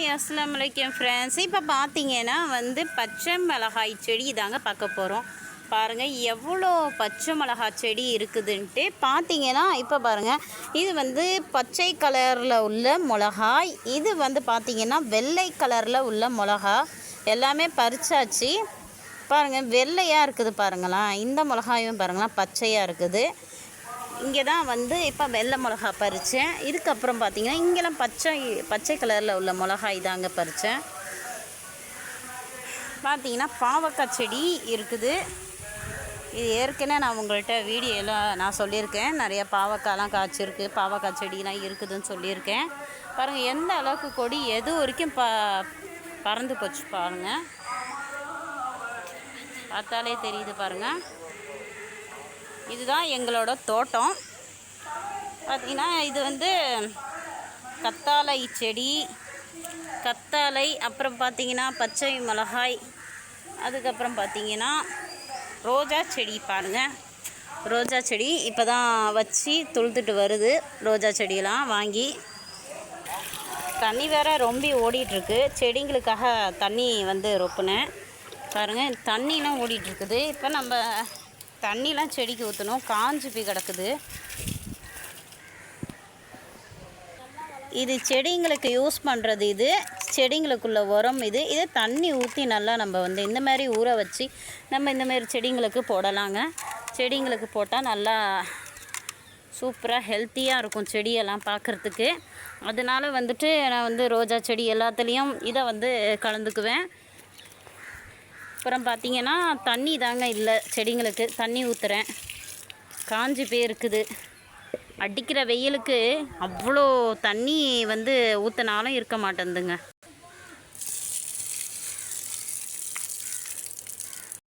Hi அஸ்ஸலாமு அலைக்கும் friends. இப்போ பார்த்தீங்கன்னா பச்சை மிளகாய் செடி தாங்க பார்க்க போகிறோம். பாருங்கள் எவ்வளோ பச்சை மிளகாய் செடி இருக்குதுன்ட்டு. பார்த்தீங்கன்னா இப்போ பாருங்கள், இது பச்சை கலரில் உள்ள மிளகாய், இது பார்த்தீங்கன்னா வெள்ளை கலரில் உள்ள மிளகா. எல்லாமே பறிச்சாச்சு. பாருங்கள் வெள்ளையாக இருக்குது பாருங்களேன். இந்த மிளகாயும் பாருங்களேன் பச்சையாக இருக்குது. இங்கே தான் இப்போ வெள்ளை மிளகா பறித்தேன். இதுக்கப்புறம் பார்த்தீங்கன்னா இங்கெல்லாம் பச்சை கலரில் உள்ள மிளகாய் தாங்க பறித்தேன். பார்த்தீங்கன்னா பாவக்காய் செடி இருக்குது. இது ஏற்கனவே நான் உங்கள்கிட்ட வீடியோலாம் நான் சொல்லியிருக்கேன். நிறையா பாவக்காய்லாம் காய்ச்சிருக்கு, பாவக்காய் செடிலாம் இருக்குதுன்னு சொல்லியிருக்கேன். பாருங்கள் எந்த அளவுக்கு கொடி எது வரைக்கும் பறந்து போச்சு பாருங்கள். பார்த்தாலே தெரியுது பாருங்கள். இதுதான் எங்களோட தோட்டம். பார்த்திங்கன்னா இது கத்தாழை செடி, கத்தாழை, அப்புறம் பார்த்திங்கன்னா பச்சை மிளகாய், அதுக்கப்புறம் பார்த்திங்கன்னா ரோஜா செடி. பாருங்கள் ரோஜா செடி இப்போ தான் வச்சு துளுத்துட்டு வருது. ரோஜா செடியெல்லாம் வாங்கி தண்ணி வேறு ரொம்ப ஓடிட்டுருக்கு. செடிங்களுக்காக தண்ணி ரொப்புனேன். பாருங்கள் தண்ணிலாம் ஓடிட்டுருக்குது. இப்போ நம்ம தண்ணிலாம் செடிக்கு ஊற்றணும், காஞ்சி போய் கிடக்குது. இது செடிங்களுக்கு யூஸ் பண்ணுறது. இது செடிங்களுக்குள்ள உரம். இது தண்ணி ஊற்றி நல்லா நம்ம இந்த மாதிரி ஊற வச்சு நம்ம இந்தமாரி செடிங்களுக்கு போடலாங்க. செடிங்களுக்கு போட்டால் நல்லா சூப்பராக ஹெல்த்தியாக இருக்கும் செடியெல்லாம் பார்க்குறதுக்கு. அதனால் நான் ரோஜா செடி எல்லாத்துலேயும் இதை கலந்துக்குவேன். அப்புறம் பார்த்திங்கன்னா தண்ணி தாங்க இல்லை, செடிங்களுக்கு தண்ணி ஊற்றுறேன். காஞ்சி போயிருக்குது. அடிக்கிற வெயிலுக்கு அவ்வளோ தண்ணி ஊற்றினாலும் இருக்க மாட்டேங்குதுங்க.